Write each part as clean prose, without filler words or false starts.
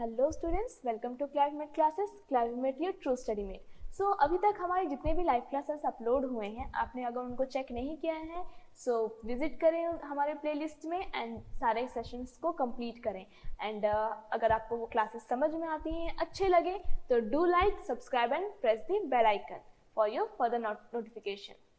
Hello students, welcome to Clavimate classes, Clavimate your true study mate. So अभी तक हमारे जितने भी लाइव क्लासेस अपलोड हुए हैं, आपने अगर उनको चेक नहीं किया है सो विजिट करें हमारे प्लेलिस्ट में एंड सारे सेशंस को कंप्लीट करें। एंड अगर आपको वो क्लासेस समझ में आती हैं, अच्छे लगे तो do like, subscribe and press the bell icon for your further notification.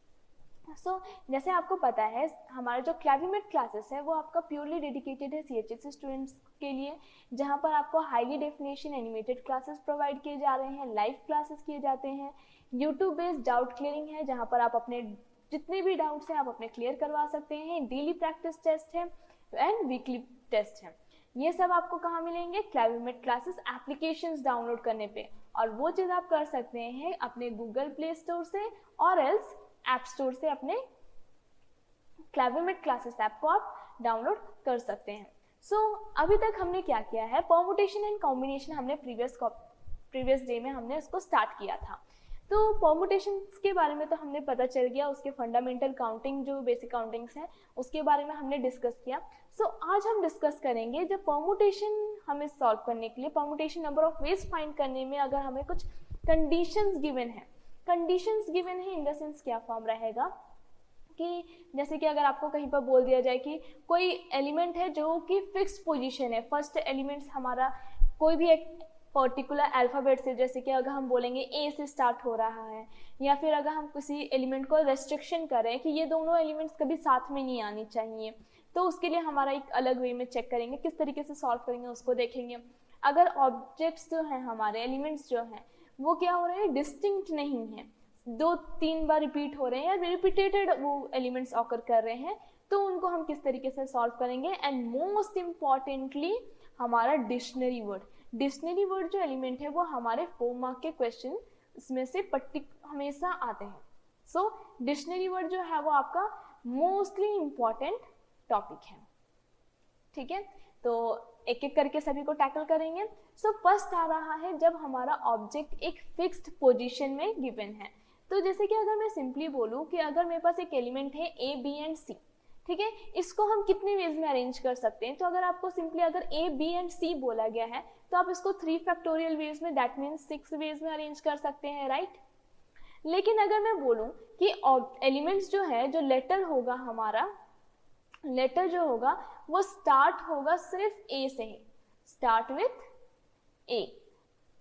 जैसे आपको पता है, हमारा जो क्लाविमेट क्लासेस है वो आपका प्योरली डेडिकेटेड है CHSE स्टूडेंट्स के लिए, जहाँ पर आपको highly definition animated classes provide किए जा रहे हैं, लाइव क्लासेस किए जाते हैं, यूट्यूब बेस्ड डाउट क्लियरिंग है जहाँ पर आप अपने जितने भी डाउट्स हैं आप अपने क्लियर करवा सकते हैं, डेली प्रैक्टिस टेस्ट है एंड वीकली टेस्ट है। ये सब आपको कहाँ मिलेंगे? क्लाविमेट क्लासेस एप्लीकेशंस डाउनलोड करने पे, और वो चीज़ आप कर सकते हैं अपने गूगल प्ले स्टोर से और एल्स ऐप स्टोर से अपने क्लाविमेट क्लासेस ऐप को आप डाउनलोड कर सकते हैं। अभी तक हमने क्या किया है, परमुटेशन एंड कॉम्बिनेशन हमने प्रीवियस डे में हमने उसको स्टार्ट किया था। तो परमुटेशन के बारे में तो हमने पता चल गया, उसके फंडामेंटल काउंटिंग जो बेसिक काउंटिंग्स हैं उसके बारे में हमने डिस्कस किया। आज हम डिस्कस करेंगे जब परमुटेशन हमें सॉल्व करने के लिए, permutation number of ways find करने में अगर हमें कुछ कंडीशंस गिवन है, कंडीशंस गिवन है इन द सेंस क्या फॉर्म रहेगा कि जैसे कि अगर आपको कहीं पर बोल दिया जाए कि कोई एलिमेंट है जो कि फिक्स्ड पोजीशन है, फर्स्ट एलिमेंट्स हमारा कोई भी एक पर्टिकुलर अल्फ़ाबेट से, जैसे कि अगर हम बोलेंगे ए से स्टार्ट हो रहा है, या फिर अगर हम किसी एलिमेंट को रेस्ट्रिक्शन करें कि ये दोनों एलिमेंट्स कभी साथ में नहीं आनी चाहिए, तो उसके लिए हमारा एक अलग वे में चेक करेंगे, किस तरीके से सॉल्व करेंगे उसको देखेंगे। अगर ऑब्जेक्ट्स जो हैं हमारे, एलिमेंट्स जो हैं वो क्या हो रहे हैं, डिस्टिंक्ट नहीं है, 2-3 बार रिपीट हो रहे हैं या रिपीटेटेड वो एलिमेंट्स ऑकर कर रहे हैं, तो उनको हम किस तरीके से सॉल्व करेंगे। एंड मोस्ट इम्पॉर्टेंटली हमारा डिक्शनरी वर्ड जो एलिमेंट है वो हमारे 4 मार्क के क्वेश्चन इसमें से हमेशा आते हैं। डिक्शनरी वर्ड जो है वो आपका मोस्टली इम्पॉर्टेंट टॉपिक है, ठीक है। तो एक एक करके सभी को टैकल करेंगे। फर्स्ट आ रहा है जब हमारा ऑब्जेक्ट एक फिक्स्ड पोजीशन में गिवन है। तो जैसे कि अगर मैं सिंपली बोलूँ कि अगर मेरे पास एक एलिमेंट है A, B एंड C, ठीक है, इसको हम कितने वेज में अरेंज कर सकते हैं? तो अगर आपको सिंपली अगर A, B एंड C बोला गया है तो आप इसको 3 फैक्टोरियल वेज में, दैट मीन्स 6 वेज में अरेंज कर सकते हैं, राइट। लेकिन अगर मैं बोलूँ कि एलिमेंट्स जो है, जो लेटर होगा हमारा, लेटर जो होगा वो स्टार्ट होगा सिर्फ A से ही, स्टार्ट विथ A,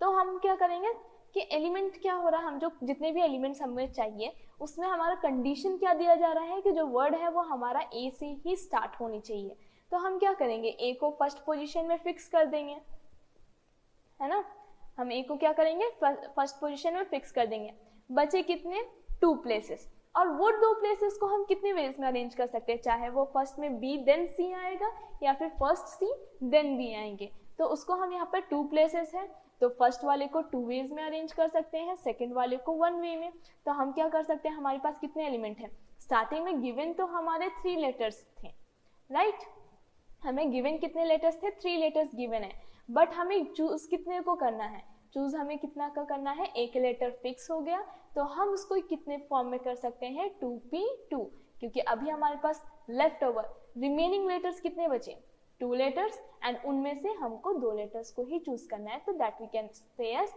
तो हम क्या करेंगे कि एलिमेंट क्या हो रहा है, हम जो जितने भी एलिमेंट्स हमें चाहिए उसमें हमारा कंडीशन क्या दिया जा रहा है कि जो वर्ड है वो हमारा A से ही स्टार्ट होनी चाहिए। तो हम क्या करेंगे, A को फर्स्ट पोजीशन में फिक्स कर देंगे, है ना। हम A को क्या करेंगे, फर्स्ट पोजीशन में फिक्स कर देंगे। बचे कितने, 2 प्लेसेस, और वो 2 प्लेसेस को हम कितने वेज में अरेंज कर सकते हैं, चाहे वो फर्स्ट में B देन C आएगा या फिर फर्स्ट C देन B आएंगे। तो उसको हम यहाँ पर 2 प्लेसेस है, तो फर्स्ट वाले को 2 वेज में अरेंज कर सकते हैं, सेकंड वाले को 1 वे में। तो हम क्या कर सकते हैं, हमारे पास कितने एलिमेंट हैं, स्टार्टिंग में गिवन तो हमारे 3 लेटर्स थे, राइट। हमें गिवन कितने लेटर्स थे, 3 लेटर्स गिवन है, बट हमें चूज कितने को करना है, चूज हमें कितना का करना है, एक लेटर फिक्स हो गया, तो हम उसको कितने फॉर्म में कर सकते हैं, 2p2, क्योंकि अभी हमारे पास लेफ्ट ओवर रिमेनिंग लेटर्स कितने बचे, 2 लेटर्स, एंड उनमें से हमको 2 लेटर्स को ही चूज करना है, तो that we can say as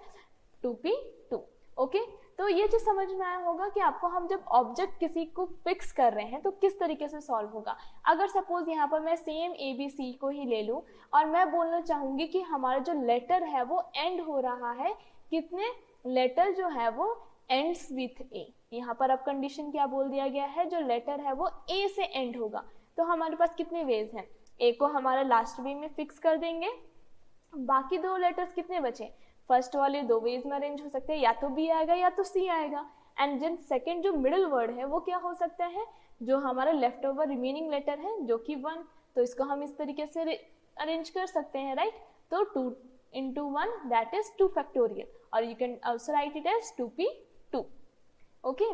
2p2। Okay, तो ये चीज समझ में आया होगा कि आपको हम जब ऑब्जेक्ट किसी को फिक्स कर रहे हैं तो किस तरीके से सॉल्व होगा। अगर सपोज यहाँ पर मैं सेम ABC को ही ले लूँ और मैं बोलना चाहूंगी कि हमारा जो लेटर है वो एंड हो रहा है, कितने लेटर जो है वो एंड्स विथ A, यहाँ पर अब कंडीशन क्या बोल दिया गया है, जो लेटर है वो A से एंड होगा, तो हमारे पास कितने वेज हैं, A को हमारा लास्ट वे में फिक्स कर देंगे, बाकी 2 लेटर्स कितने बचे, फर्स्ट वाले 2 वेज में अरेंज हो सकते हैं, या तो B आएगा या तो C आएगा, एंड देन सेकंड जो मिडिल वर्ड है वो क्या हो सकता है, जो हमारा लेफ्ट ओवर रिमेनिंग लेटर है जो कि 1, तो इसको हम इस तरीके से अरेंज कर सकते हैं, राइट। तो 2 into 1 that is 2 factorial, और you can also write it as 2p2। Okay,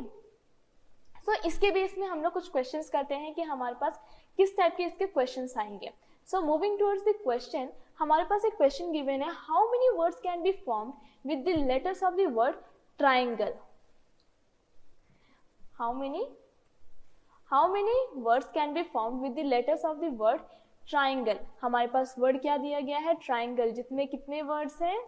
so इसके बेस में हम लोग कुछ क्वेश्चंस करते हैं कि हमारे पास किस टाइप के इसके क्वेश्चंस आएंगे। So moving towards the question, हमारे पास एक क्वेश्चन गिवन है, how many words can be formed with the letters of the word triangle. how many words can be formed with the letters of the word triangle, हमारे पास word क्या दिया गया है, triangle, जिसमें कितने वर्ड्स हैं,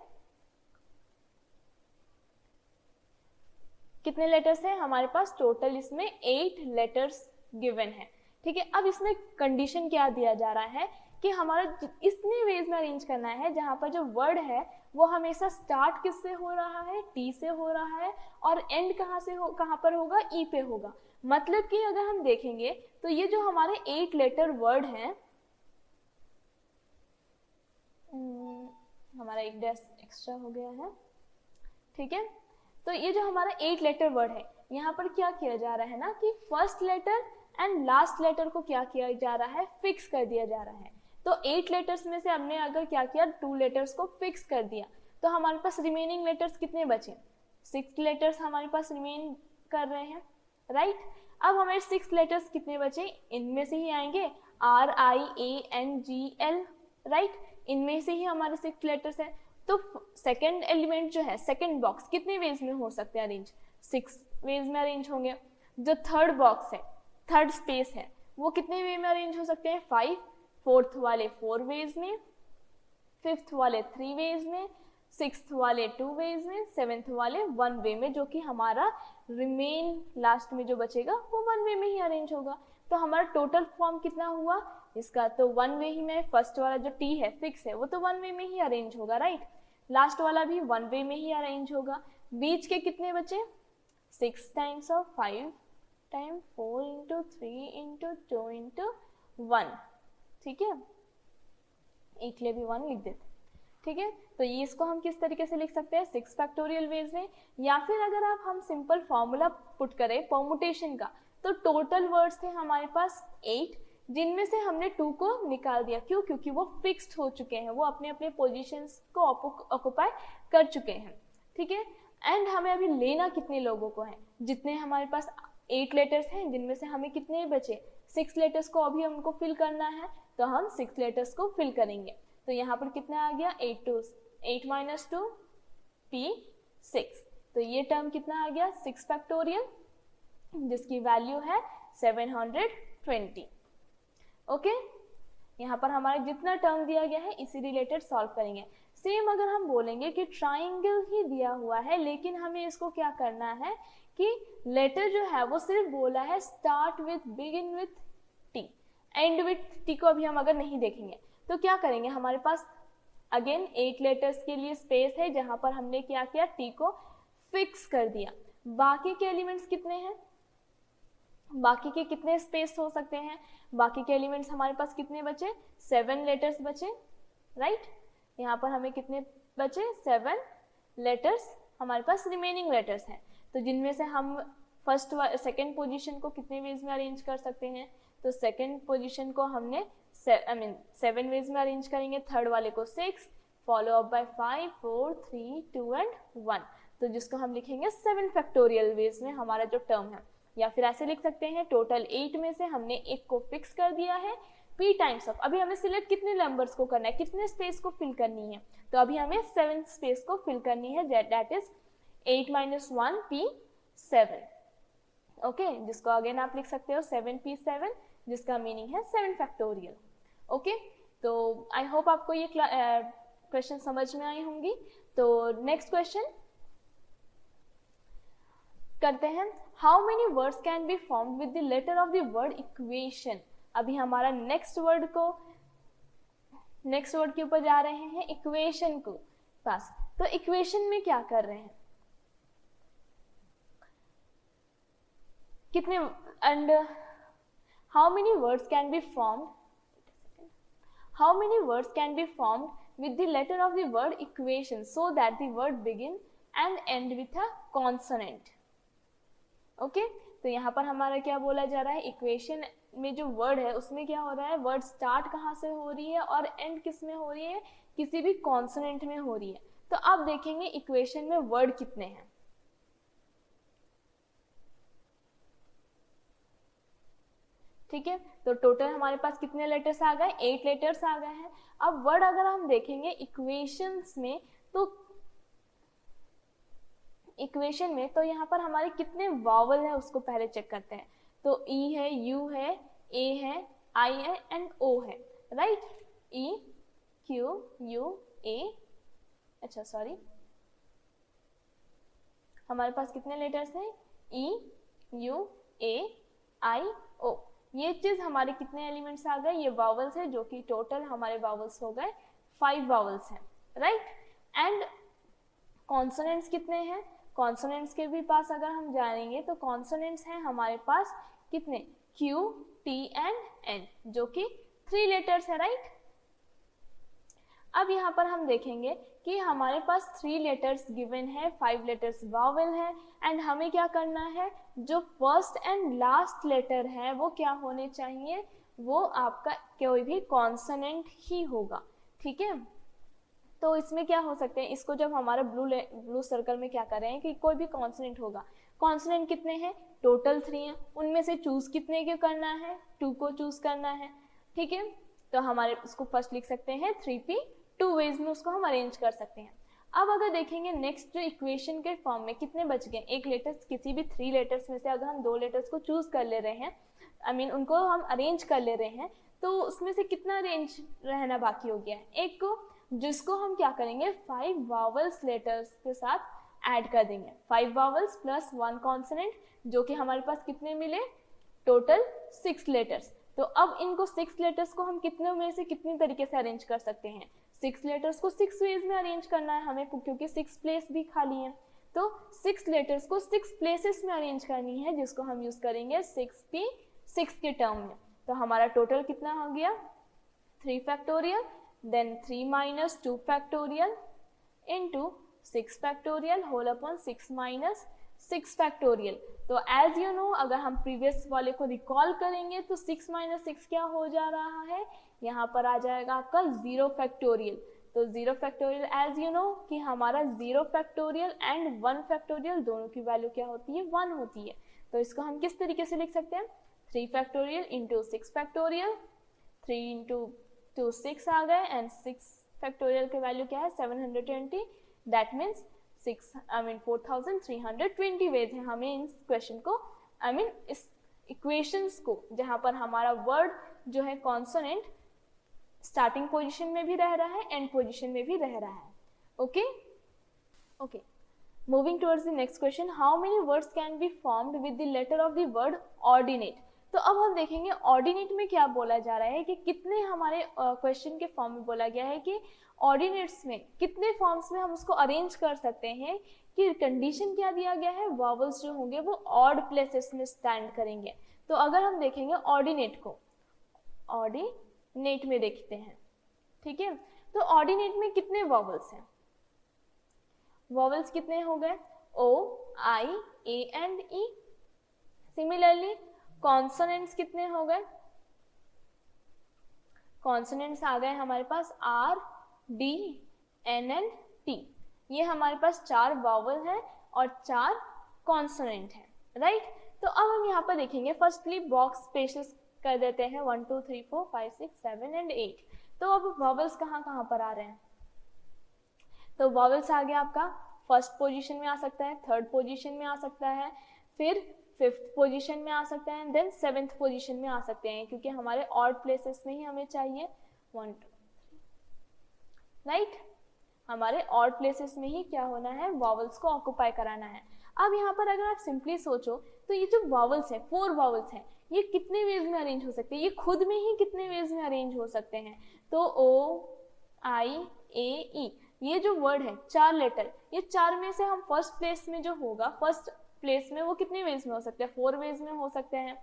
कितने लेटर्स हैं हमारे पास, टोटल इसमें 8 लेटर्स गिवन है। ठीक है, अब इसमें कंडीशन क्या दिया जा रहा है कि हमारा इतने वेज में अरेंज करना है जहां पर जो वर्ड है वो हमेशा स्टार्ट किससे हो रहा है, टी से हो रहा है, और एंड कहां पर होगा, ई पे होगा। मतलब कि अगर हम देखेंगे तो ये जो हमारे 8 लेटर वर्ड हैं, हमारा एक डैश एक्स्ट्रा हो गया है, ठीक है, तो ये जो हमारा 8 लेटर वर्ड है, यहाँ पर क्या किया जा रहा है ना कि first letter and last letter को क्या किया जा रहा है, फिक्स कर दिया जा रहा है। तो 8 लेटर्स में से हमने अगर क्या किया, 2 लेटर्स को फिक्स कर दिया, तो हमारे पास रिमेनिंग लेटर्स कितने बचे, 6 लेटर्स हमारे पास रिमेन कर रहे हैं, राइट। अब हमारे 6 लेटर्स कितने बचे, इनमें से ही आएंगे, RIANGL, राइट, इनमें से ही हमारे 6 लेटर्स है। तो सेकंड एलिमेंट जो है, सेकंड बॉक्स कितने वेज में हो सकते हैं अरेंज, 6 वेज में अरेंज होंगे। जो थर्ड बॉक्स है, थर्ड स्पेस है, वो कितने वे में अरेंज हो सकते हैं, 5, फोर्थ वाले 4 वेज में, फिफ्थ वाले 3 वेज में, सिक्स्थ वाले 2 वेज में, सेवेंथ वाले 1 वे में, जो कि हमारा रिमेन लास्ट में जो बचेगा वो 1 वे में ही अरेंज होगा। तो हमारा टोटल फॉर्म कितना हुआ इसका, तो 1 वे ही में, फर्स्ट वाला जो टी है, फिक्स है, वो तो 1 वे में ही अरेंज होगा, राइट। लास्ट वाला भी 1 वे में ही अरेंज होगा। बीच के कितने बचे, 6 times of 5 time 4 into 3 into 2 into 1, ठीक है, एक लिए भी 1 लिख देते, ठीक है। तो ये इसको हम किस तरीके से लिख सकते हैं, 6 फैक्टोरियल वेज में, या फिर अगर आप हम सिंपल फॉर्मूला पुट करें परमुटेशन का, तो टोटल वर्ड्स थे हमारे पास 8, जिनमें से हमने 2 को निकाल दिया, क्यों, क्योंकि वो फिक्स्ड हो चुके हैं, वो अपने अपने पोजीशंस को ऑक्युपाई कर चुके हैं, ठीक है। एंड हमें अभी लेना कितने लोगों को है, जितने हमारे पास 8 लेटर्स हैं, जिनमें से हमें कितने बचे, 6 लेटर्स को अभी हमको फिल करना है, तो हम 6 लेटर्स को फिल करेंगे। तो यहाँ पर कितना आ गया, 8 माइनस 2 P6, तो ये टर्म कितना आ गया, 6 फैक्टोरियल, जिसकी वैल्यू है 720। ओके, यहाँ पर हमारे जितना टर्म दिया गया है इसी रिलेटेड सॉल्व करेंगे। सेम अगर हम बोलेंगे कि ट्राइंगल ही दिया हुआ है, लेकिन हमें इसको क्या करना है कि लेटर जो है वो सिर्फ बोला है start with, begin with T, and with T को अभी हम अगर नहीं देखेंगे तो क्या करेंगे, हमारे पास अगेन 8 लेटर्स के लिए स्पेस है जहां पर हमने क्या किया, टी को फिक्स कर दिया। बाकी के एलिमेंट्स कितने हैं, बाकी के कितने स्पेस हो सकते हैं, बाकी के एलिमेंट्स हमारे पास कितने बचे, 7 लेटर्स बचे, राइट। यहाँ पर हमें कितने बचे, 7 लेटर्स हमारे पास रिमेनिंग लेटर्स हैं, तो जिनमें से हम फर्स्ट सेकेंड पोजीशन को कितने वेज में अरेंज कर सकते हैं, तो सेकेंड पोजीशन को हमने 7 वेज में अरेंज करेंगे, थर्ड वाले को 6, फॉलो अप बाय 5, 4, 3, 2 एंड 1, तो जिसको हम लिखेंगे 7 फैक्टोरियल वेज में हमारा जो टर्म है। या फिर ऐसे लिख सकते हैं, टोटल 8 में से हमने एक को फिक्स कर दिया है, p टाइम्स ऑफ, अभी हमें सिलेक्ट कितने नंबर्स को करना है, कितने स्पेस को फिल करनी है, तो अभी हमें 7 स्पेस को फिल करनी है, that is 8 minus 1 P7, okay, जिसको अगेन आप लिख सकते हो 7P7, जिसका मीनिंग है 7 फैक्टोरियल। ओके, तो आई होप आपको ये क्वेश्चन समझ में आई होंगी। तो नेक्स्ट क्वेश्चन करते हैं, how many words can be formed with the letter of the word equation. अभी हमारा नेक्स्ट वर्ड के ऊपर जा रहे हैं, इक्वेशन को पास। तो इक्वेशन में क्या कर रहे हैं, कितने, and how many words can be formed, how many words can be formed with the letter of the word equation so that the word begin and end with a consonant। Okay, तो यहाँ पर हमारा क्या बोला जा रहा है, equation में जो वर्ड है उसमें क्या हो रहा है, वर्ड स्टार्ट कहाँ से हो रही है और एंड किस में हो रही है, किसी भी कॉन्सोनेंट में हो रही है। तो अब देखेंगे इक्वेशन में वर्ड कितने हैं, ठीक है। तो टोटल हमारे पास कितने लेटर्स आ गए, 8 लेटर्स आ गए हैं। अब वर्ड अगर हम देखेंगे इक्वेशंस में, तो इक्वेशन में तो यहाँ पर हमारे कितने वावल है उसको पहले चेक करते हैं। तो ई है, यू है, ए है, आई है एंड ओ है। Right, E Q U A, अच्छा सॉरी, हमारे पास कितने लेटर्स हैं, E U A I O, ये चीज हमारे कितने एलिमेंट्स आ गए, ये वावल्स है, जो कि टोटल हमारे वावल्स हो गए 5 वावल्स हैं, राइट। एंड कॉन्सोनेंट्स कितने हैं, कॉन्सोनेंट्स के भी पास अगर हम जानेंगे तो कॉन्सोनेंट्स हैं हमारे पास कितने, Q T एंड N, जो कि 3 लेटर्स है, राइट। अब यहाँ पर हम देखेंगे कि हमारे पास 3 लेटर्स गिवन है, 5 लेटर्स वावल है, एंड हमें क्या करना है, जो फर्स्ट एंड लास्ट लेटर है वो क्या होने चाहिए, वो आपका कोई भी कॉन्सोनेंट ही होगा, ठीक है। तो इसमें क्या हो सकते हैं, इसको जब हमारा ब्लू सर्कल में क्या कर रहे हैं कि कोई भी कॉन्सोनेंट होगा, कॉन्सोनेंट कितने हैं, टोटल 3 हैं, उनमें से चूज कितने के करना है, 2 को चूज करना है, ठीक है। तो हमारे उसको फर्स्ट लिख सकते हैं 3p, 2 वेज में उसको हम अरेंज कर सकते हैं। अब अगर देखेंगे नेक्स्ट जो इक्वेशन के फॉर्म में कितने बच गए, एक लेटर्स किसी भी 3 लेटर्स में से अगर हम 2 लेटर्स को चूज कर ले रहे हैं, उनको हम अरेंज कर ले रहे हैं, तो उसमें से कितना अरेंज रहना बाकी हो गया है, एक को, जिसको हम क्या करेंगे 5 वावल्स लेटर्स के साथ ऐड कर देंगे, 5 वावल्स प्लस 1 कॉन्सोनेंट, जो कि हमारे पास कितने मिले, टोटल 6 लेटर्स। तो अब इनको 6 लेटर्स को हम कितने में से कितनी तरीके से अरेंज कर सकते हैं, 6 लेटर्स को 6 वेज में अरेंज करना है हमें, क्योंकि 6 प्लेस भी खाली है, तो 6 लेटर्स को 6 प्लेसेस में अरेंज करनी है, जिसको हम यूज करेंगे 6p 6 के टर्म में। तो हमारा टोटल कितना हो गया, 3 factorial, then 3 minus 2 factorial into 6 factorial whole upon 6 minus 6 factorial। तो as you know, अगर हम प्रीवियस वाले को रिकॉल करेंगे तो 6 minus 6 क्या हो जा रहा है, यहाँ पर आ जाएगा आपका 0 factorial। तो 0 factorial as you know कि हमारा 0 factorial एंड 1 factorial दोनों की वैल्यू क्या होती है, 1 होती है। तो इसको हम किस तरीके से लिख सकते हैं, 3 factorial into 6 factorial, 3 into 2 6 आ गए, एंड 6 फैक्टोरियल के वैल्यू क्या है 720, दैट मीन्स 4320 वेज है हमें इस क्वेश्चन को, इस इक्वेशंस को, जहां पर हमारा वर्ड जो है कॉन्सोनेंट स्टार्टिंग पोजीशन में भी रह रहा है, एंड पोजीशन में भी रह रहा है, okay okay. Moving towards the next question, how many words can be formed with the letter of the word ordinate. तो अब हम देखेंगे ऑर्डिनेट में क्या बोला जा रहा है, कि कितने हमारे क्वेश्चन के फॉर्म में बोला गया है कि ऑर्डिनेट्स में कितने फॉर्म्स में हम उसको अरेंज कर सकते हैं, कि कंडीशन क्या दिया गया है, वावल्स जो होंगे वो ऑड प्लेसेस में स्टैंड करेंगे। तो अगर हम देखेंगे ऑर्डिनेट को, ऑर्डिनेट में देखते हैं, ठीक है। तो ऑर्डिनेट में कितने वावल्स हैं, वावल्स कितने हो गए, O, I, A and E। Similarly consonants कितने हो गए, कॉन्सोनेंट्स आ गए हमारे पास R, D, N and T। ये हमारे पास 4 वावल हैं और 4 कॉन्सोनेंट हैं, राइट। तो अब हम यहाँ पर देखेंगे, फर्स्टली बॉक्स स्पेशल कर देते हैं 1 2 3 4 5 6 7 एंड 8। तो अब वावल्स कहाँ पर आ रहे हैं, तो वावल्स आ गया आपका फर्स्ट पोजीशन में आ सकता है, थर्ड पोजीशन में आ सकता है, फिर 5th पोजीशन में आ सकते हैं, देन 7th पोजीशन में आ सकते हैं, क्योंकि हमारे ऑड प्लेसेस में ही हमें चाहिए 1 2 3, राइट। हमारे ऑड प्लेसेस में ही क्या होना है, वावल्स को ऑक्युपाई कराना है। अब यहाँ पर अगर आप सिंपली सोचो तो ये जो वावल्स है, 4 वावल्स हैं, ये कितने वेज में अरेंज हो सकते हैं, ये खुद में ही कितने वेज में अरेंज हो सकते हैं। तो O I A E, ये जो वर्ड है 4 लेटर, ये 4 में से हम फर्स्ट प्लेस में जो होगा, फर्स्ट प्लेस में वो कितने वेज में हो सकते हैं, 4 वेज में हो सकते हैं।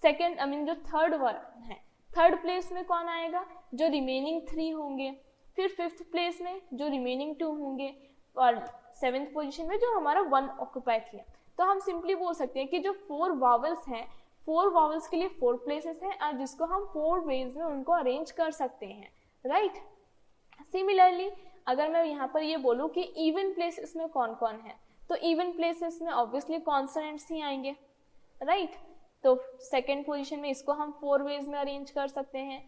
सेकेंड जो थर्ड वर्ड है, थर्ड प्लेस में कौन आएगा, जो रिमेनिंग 3 होंगे, फिर 5th प्लेस में जो रिमेनिंग 2 होंगे, और 7th पोजीशन में जो हमारा 1 ऑक्युपाई किया। तो हम सिंपली बोल सकते हैं कि जो 4 वावल्स हैं, 4 वावल्स के लिए 4 प्लेसेस हैं, और जिसको हम 4 वेज में उनको अरेंज कर सकते हैं, राइट। सिमिलरली अगर मैं यहाँ पर ये बोलूँ कि इवन प्लेसेस में कौन कौन है, तो इवन प्लेसेस में ऑब्वियसली कॉन्सोनेंट्स ही आएंगे, राइट। तो सेकेंड पोजीशन में इसको हम 4 वेज में अरेंज कर सकते हैं,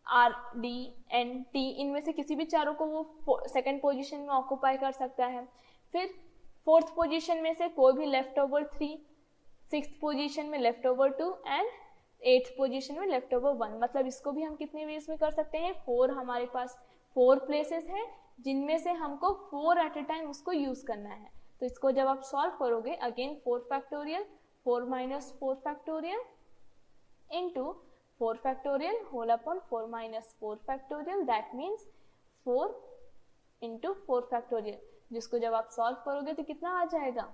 R, D, N, T, इनमें से किसी भी चारों को वो सेकेंड पोजीशन में ऑक्युपाई कर सकता है। फिर 4th पोजीशन में से कोई भी लेफ्ट ओवर 3, 6th पोजीशन में left over 2 and 8th position में लेफ्ट ओवर 1, मतलब इसको भी हम कितने वेज में कर सकते हैं, 4, हमारे पास 4 प्लेसेस हैं जिनमें से हमको 4 एट अ टाइम उसको यूज करना है। तो इसको जब आप सॉल्व करोगे, again 4 factorial 4 minus 4 factorial into 4 factorial whole upon 4 minus 4 factorial, that means 4 into 4 factorial, जिसको जब आप सॉल्व करोगे तो कितना आ जाएगा,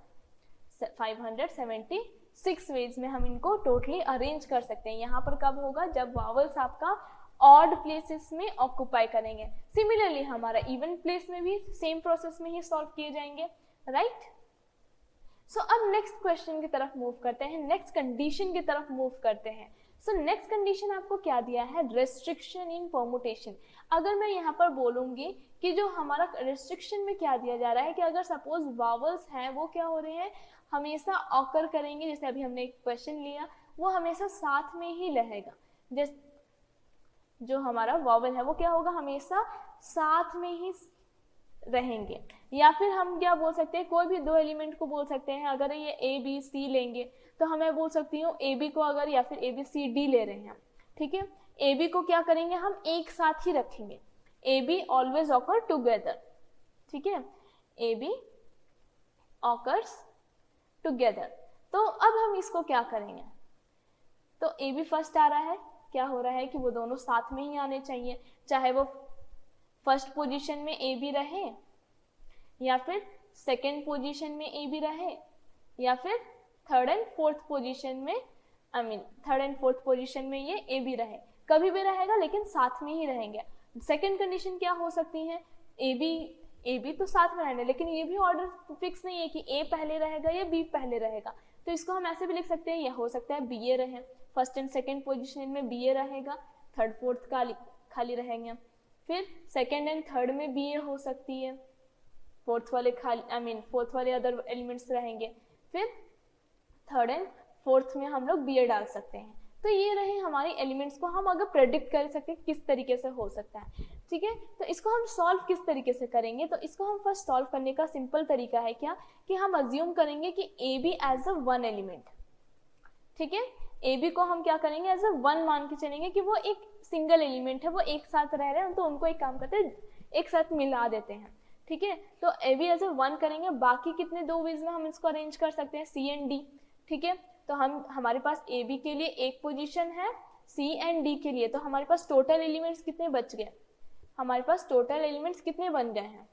576 वेज में हम इनको टोटली अरेंज कर सकते हैं। यहाँ पर कब होगा, जब वावल्स आपका ऑड प्लेसेस में ऑक्यूपाई करेंगे। सिमिलरली हमारा इवन प्लेस में भी सेम प्रोसेस में ही सॉल्व किए जाएंगे, राइट। सो अब नेक्स्ट क्वेश्चन की तरफ मूव करते हैं, नेक्स्ट कंडीशन की तरफ मूव करते हैं। सो नेक्स्ट कंडीशन आपको क्या दिया है, रेस्ट्रिक्शन इन परमुटेशन। अगर मैं यहाँ पर बोलूंगी कि जो हमारा रेस्ट्रिक्शन में क्या दिया जा रहा है कि अगर सपोज वावल्स हैं वो क्या हो रहे हैं, हमेशा ऑकर करेंगे, जैसे अभी हमने एक क्वेश्चन लिया, वो हमेशा साथ में ही रहेगा। जैसे जो हमारा वावल है वो क्या होगा, हमेशा साथ में ही रहेंगे। या फिर हम क्या बोल सकते हैं, कोई भी 2 एलिमेंट को बोल सकते हैं। अगर ये ए बी सी लेंगे तो हमें बोल सकती हूँ ए बी को, अगर या फिर ए बी सी डी ले रहे हैं, ठीक है, ए बी को क्या करेंगे, हम एक साथ ही रखेंगे। A be always occur together, ठीक है, ए बी ऑकर्स टुगेदर। तो अब हम इसको क्या करेंगे, तो ए बी फर्स्ट आ रहा है, क्या हो रहा है कि वो दोनों साथ में ही आने चाहिए, चाहे वो फर्स्ट पोजीशन में ए बी रहे या फिर सेकेंड पोजीशन में ए बी रहे या फिर थर्ड एंड फोर्थ पोजीशन में, थर्ड एंड फोर्थ पोजीशन में ये ए बी रहे, कभी भी रहेगा लेकिन साथ में ही रहेंगे। सेकेंड कंडीशन क्या हो सकती है, ए बी तो साथ में रहने, लेकिन ये भी ऑर्डर फिक्स नहीं है कि ए पहले रहेगा या बी पहले रहेगा। तो इसको हम ऐसे भी लिख सकते हैं, यह हो सकता है बी ए रहे, फर्स्ट एंड सेकेंड पोजीशन में बी ए रहेगा, थर्ड फोर्थ खाली रहेंगे, फिर सेकेंड एंड थर्ड में बी ए हो सकती है, फोर्थ वाले फोर्थ वाले अदर एलिमेंट्स रहेंगे, फिर थर्ड एंड फोर्थ में हम लोग बी ए डाल सकते हैं। तो ये रहे हमारे एलिमेंट्स को हम अगर प्रेडिक्ट कर सकते हैं किस तरीके से हो सकता है, ठीक है। तो इसको हम सॉल्व किस तरीके से करेंगे, तो इसको हम फर्स्ट सॉल्व करने का सिंपल तरीका है क्या, कि हम अज्यूम करेंगे कि A B as a 1 element, ठीक है, ए बी को हम क्या करेंगे, एज अ 1 मान के चलेंगे कि वो एक सिंगल एलिमेंट है, वो एक साथ रह रहे हैं, तो उनको एक काम करते हैं, एक साथ मिला देते हैं, ठीक है। तो ए बी एज अ 1 करेंगे, बाकी कितने 2 वेज में हम इसको अरेंज कर सकते हैं, सी एंड डी, ठीक है। तो हमारे पास ए बी के लिए एक पोजीशन है, सी एंड डी के लिए, तो हमारे पास टोटल एलिमेंट्स कितने बच गए, हमारे पास टोटल एलिमेंट्स कितने बन गए हैं,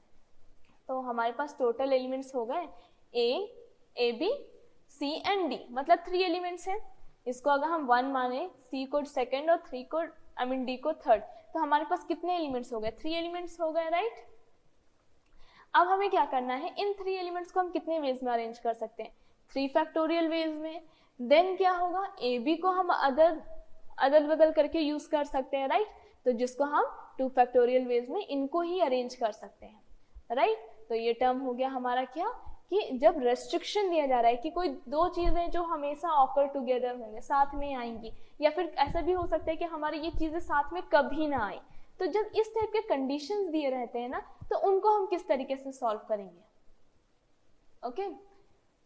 तो हमारे पास टोटल एलिमेंट्स हो गए A B C and D, मतलब 3 एलिमेंट्स हैं। इसको अगर हम 1 माने, सी को सेकेंड और 3 को डी को थर्ड, तो हमारे पास कितने एलिमेंट्स हो गए, 3 एलिमेंट्स हो गए, राइट। अब हमें क्या करना है, इन 3 एलिमेंट्स को हम कितने वेज में अरेंज कर सकते हैं, 3 फैक्टोरियल वेज में। देन क्या होगा, ए बी को हम अदल बदल करके यूज कर सकते हैं, राइट, तो जिसको हम 2 फैक्टोरियल वेज में इनको ही अरेंज कर सकते हैं, राइट। तो ये टर्म हो गया हमारा क्या, कि जब रेस्ट्रिक्शन दिया जा रहा है कि कोई 2 चीजें जो हमेशा ऑकर टुगेदर होंगे, साथ में आएंगी, या फिर ऐसा भी हो सकता है कि हमारी ये चीजें साथ में कभी ना आए। तो जब इस टाइप के कंडीशंस दिए रहते हैं ना, तो उनको हम किस तरीके से सॉल्व करेंगे, ओके।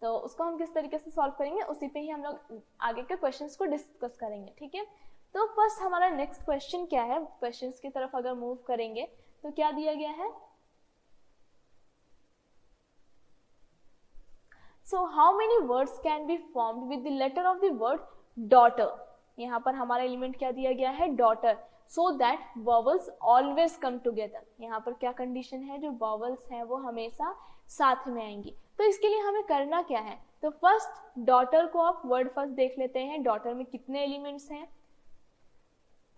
तो उसको हम किस तरीके से सॉल्व करेंगे, उसी पे ही हम लोग आगे के क्वेश्चंस को डिस्कस करेंगे, ठीक है। तो फर्स्ट हमारा नेक्स्ट क्वेश्चन क्या है, क्वेश्चंस की तरफ अगर मूव करेंगे तो क्या दिया गया है, so how many words can be formed with the letter of the word daughter। यहाँ पर हमारा एलिमेंट क्या दिया गया है, daughter, so that vowels always come together। यहाँ पर क्या कंडीशन है, जो vowels हैं वो हमेशा साथ में आएंगी। तो इसके लिए हमें करना क्या है, तो फर्स्ट डॉटर को आप वर्ड फर्स्ट देख लेते हैं, डॉटर में कितने एलिमेंट्स हैं,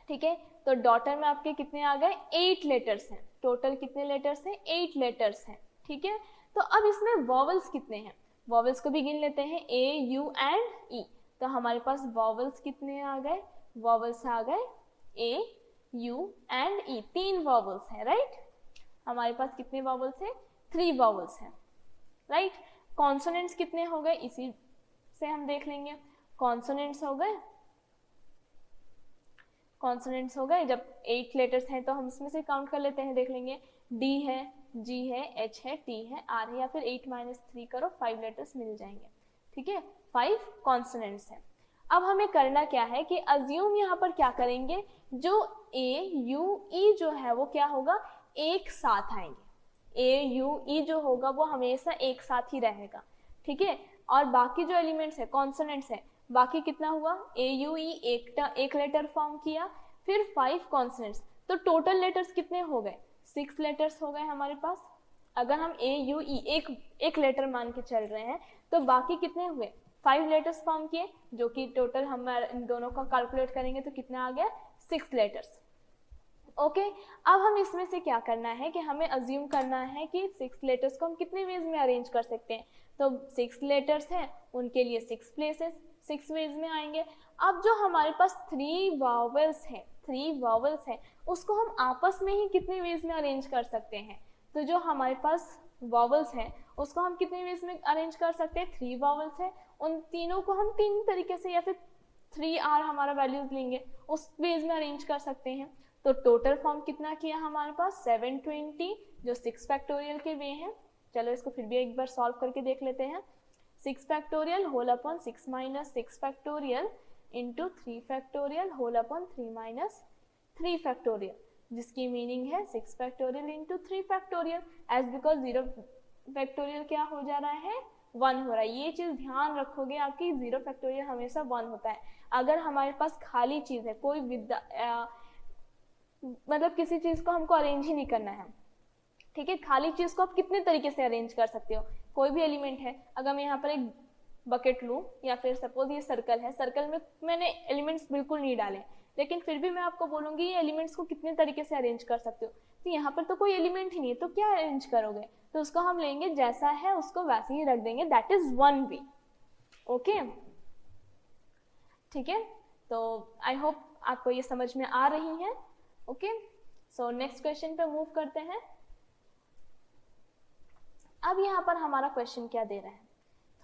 ठीक है। तो डॉटर में आपके कितने आ गए, 8 लेटर्स हैं, टोटल कितने लेटर्स हैं, 8 लेटर्स हैं, ठीक है। तो अब इसमें वॉवल्स कितने हैं, वॉवल्स को भी गिन लेते हैं, ए यू एंड ई। तो हमारे पास वॉवल्स कितने आ गए, वॉवल्स आ गए ए यू एंड ई, 3 वॉवल्स हैं, राइट। हमारे पास कितने वॉवल्स हैं, 3 वॉवल्स हैं, राइट। कॉन्सोनेंट्स कितने हो गए, इसी से हम देख लेंगे, कॉन्सोनेंट्स हो गए, कॉन्सोनेंट्स हो गए, जब 8 लेटर्स हैं तो हम इसमें से काउंट कर लेते हैं, देख लेंगे, डी है, जी है, एच है, टी है, आर है, या फिर 8 - 3 करो, 5 लेटर्स मिल जाएंगे, ठीक है, 5 कॉन्सोनेंट्स हैं। अब हमें करना क्या है कि अज्यूम यहाँ पर क्या करेंगे, जो ए यू ई जो है वो क्या होगा, एक साथ आएंगे। ए यू ई जो होगा वो हमेशा एक साथ ही रहेगा, ठीक है। और बाकी जो एलिमेंट्स है, कॉन्सोनेंट्स है, बाकी कितना हुआ, ए यू ई एक लेटर फॉर्म किया, फिर 5 कॉन्सोनेंट्स, तो टोटल लेटर्स कितने हो गए, 6 लेटर्स हो गए हमारे पास। अगर हम ए यू ई एक लेटर मान के चल रहे हैं तो बाकी कितने हुए, 5 लेटर्स फॉर्म किए, जो कि टोटल हम इन दोनों का कैलकुलेट करेंगे तो कितना आ गया, 6 लेटर्स। ओके अब हम इसमें से क्या करना है कि हमें अज्यूम करना है कि 6 लेटर्स को हम कितने वेज में अरेंज कर सकते हैं। तो 6 लेटर्स हैं, उनके लिए 6 प्लेसेस 6 वेज में आएंगे। अब जो हमारे पास 3 वावल्स हैं उसको हम आपस में ही कितने वेज में अरेंज कर सकते हैं। तो जो हमारे पास वावल्स हैं उसको हम कितने वेज में अरेंज कर सकते हैं, 3 वावल्स हैं, उन तीनों को हम 3 तरीके से, या फिर 3R हमारा वैल्यूज लेंगे उस वेज में अरेंज कर सकते हैं। तो टोटल फॉर्म कितना किया हमारे पास, 720, जो 6 फैक्टोरियल के वे हैं। चलो इसको फिर भी एक बार सॉल्व करके देख लेते हैं। 6 factorial whole upon 6 minus 6 factorial into 3 factorial whole upon 3 minus 3 factorial, जिसकी मीनिंग है 6 factorial into 3 factorial, as because 0 factorial क्या हो जा रहा है, 1 हो रहा है। ये चीज़ ध्यान रखोगे आपकी, 0 फैक्टोरियल हमेशा 1 होता है। अगर हमारे पास खाली चीज़ है, कोई मतलब किसी चीज़ को हमको अरेंज ही नहीं करना है, ठीक है। खाली चीज़ को आप कितने तरीके से अरेंज कर सकते हो, कोई भी एलिमेंट है, अगर मैं यहाँ पर एक बकेट लूँ, या फिर सपोज ये सर्कल है, सर्कल में मैंने एलिमेंट्स बिल्कुल नहीं डाले, लेकिन फिर भी मैं आपको बोलूँगी ये एलिमेंट्स को कितने तरीके से अरेंज कर सकते हो। तो यहाँ पर तो कोई एलिमेंट ही नहीं है, तो क्या अरेंज करोगे, तो उसको हम लेंगे जैसा है उसको वैसे ही रख देंगे, दैट इज 1 वे। ओके ठीक है, तो आई होप आपको ये समझ में आ रही है। ओके सो नेक्स्ट क्वेश्चन पे मूव करते हैं। अब यहाँ पर हमारा क्वेश्चन क्या दे रहा है,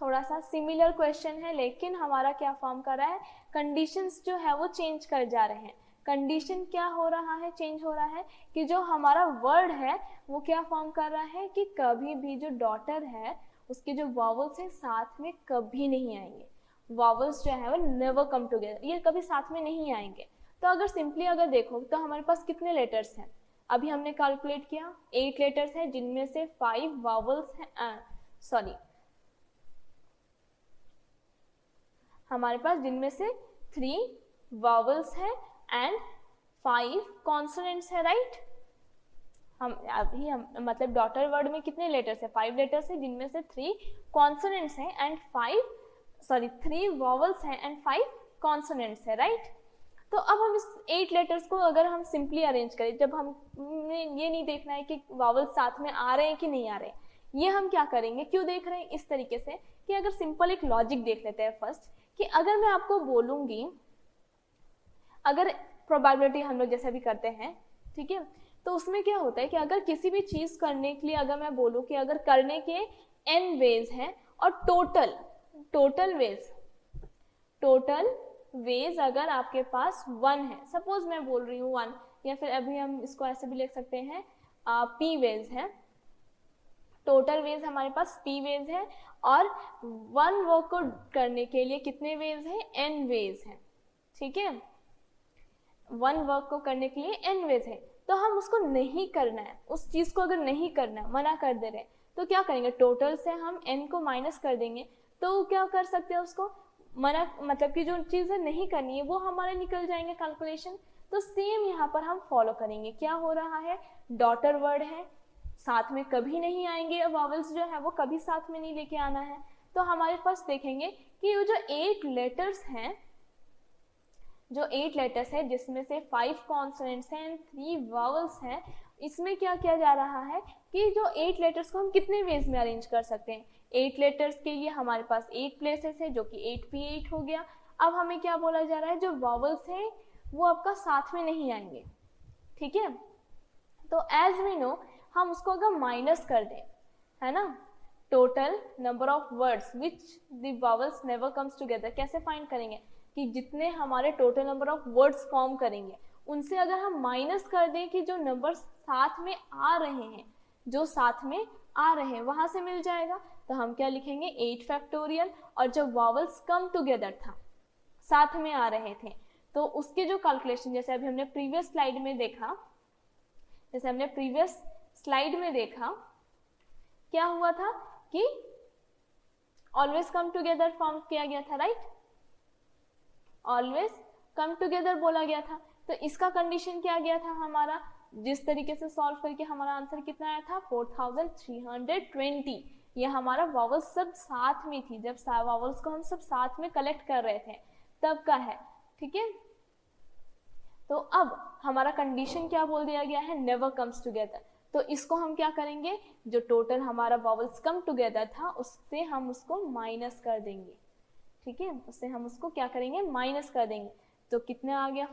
थोड़ा सा सिमिलर क्वेश्चन है, लेकिन हमारा क्या फॉर्म कर रहा है, कंडीशंस जो है वो चेंज कर जा रहे हैं। कंडीशन क्या हो रहा है, चेंज हो रहा है कि जो हमारा वर्ड है वो क्या फॉर्म कर रहा है कि कभी भी जो डॉटर है उसके जो वॉवल्स है साथ में कभी नहीं आएंगे। वॉवल्स जो है वो नेवर कम टुगेदर, ये कभी साथ में नहीं आएंगे। तो अगर सिंपली अगर देखो तो हमारे पास कितने लेटर्स हैं, अभी हमने कैलकुलेट किया 8 लेटर्स हैं, जिनमें से 5 वॉवल्स हैं, हमारे पास जिनमें से 3 वॉवल्स हैं एंड 5 कॉन्सोनेंट्स है, राइट। हम मतलब डॉटर वर्ड में कितने लेटर्स है, 5 लेटर्स है, जिनमें से 3 कॉन्सोनेंट्स हैं एंड 3 वॉवल्स हैं एंड 5 कॉन्सोनेंट्स है, राइट। तो अब हम इस 8 लेटर्स को अगर हम सिंपली अरेंज करें, जब हम ये नहीं देखना है कि वॉवल्स साथ में आ रहे हैं कि नहीं आ रहे, ये हम क्या करेंगे, क्यों देख रहे हैं इस तरीके से कि अगर सिंपल एक लॉजिक देख लेते हैं फर्स्ट, कि अगर मैं आपको बोलूँगी, अगर प्रोबेबिलिटी हम लोग जैसे भी करते हैं, ठीक है, तो उसमें क्या होता है कि अगर किसी भी चीज़ करने के लिए अगर मैं बोलूँ कि अगर करने के n वेज हैं और टोटल वेज अगर आपके पास 1 है, सपोज मैं बोल रही हूँ 1, या फिर अभी हम इसको ऐसे भी लिख सकते हैं p वेज है, टोटल वेज हमारे पास p वेज है, और 1 वर्क को करने के लिए कितने वेज हैं, n वेज हैं, ठीक है। 1 वर्क को करने के लिए n वेज है, तो हम उसको नहीं करना है, उस चीज़ को अगर नहीं करना है, मना कर दे रहे हैं, तो क्या करेंगे, टोटल से हम n को माइनस कर देंगे, तो क्या कर सकते हैं उसको मना, मतलब कि जो चीज़ें नहीं करनी है वो हमारे निकल जाएंगे कैलकुलेशन। तो सेम यहाँ पर हम फॉलो करेंगे, क्या हो रहा है, डॉटर वर्ड है, साथ में कभी नहीं आएंगे, वॉवल्स जो है वो कभी साथ में नहीं लेके आना है। तो हमारे पास देखेंगे कि वो जो 8 लेटर्स हैं, जिसमें से 5 कॉन्सोनेंट्स हैं एंड 3 वॉवल्स हैं, इसमें क्या किया जा रहा है कि जो 8 लेटर्स को हम कितने वेज में अरेंज कर सकते हैं। 8 लेटर्स के लिए हमारे पास 8 प्लेसेस है, जो कि 8p8 हो गया। अब हमें क्या बोला जा रहा है, जो वॉवल्स हैं वो आपका साथ में नहीं आएंगे, ठीक है। तो एज वी नो, हम उसको अगर माइनस कर दें, है ना, total number of words which the vowels never comes together, कैसे फाइंड करेंगे कि जितने हमारे total number of words form करेंगे उनसे अगर हम माइनस कर दें कि जो नंबर साथ में आ रहे हैं वहां से मिल जाएगा। तो हम क्या लिखेंगे, 8 फैक्टोरियल, और जब वॉवल्स कम टुगेदर था, साथ में आ रहे थे, तो उसके जो कैलकुलेशन, जैसे अभी हमने प्रीवियस स्लाइड में देखा, क्या हुआ था कि ऑलवेज कम टुगेदर फॉर्म किया गया था, राइट, ऑलवेज कम टुगेदर बोला गया था। तो इसका कंडीशन क्या गया था हमारा, जिस तरीके से सॉल्व करके हमारा आंसर कितना आया था 4320। ये हमारा वॉवल्स सब साथ में थी, जब वॉवल्स को हम सब साथ में कलेक्ट कर रहे थे तब का है, ठीक है। तो अब हमारा कंडीशन क्या बोल दिया गया है, नेवर कम्स टुगेदर। तो इसको हम क्या करेंगे, जो टोटल हमारा वॉवल्स कम टुगेदर था उससे हम उसको माइनस कर देंगे, ठीक है, उससे हम उसको क्या करेंगे, माइनस कर देंगे। तो कितने आ गया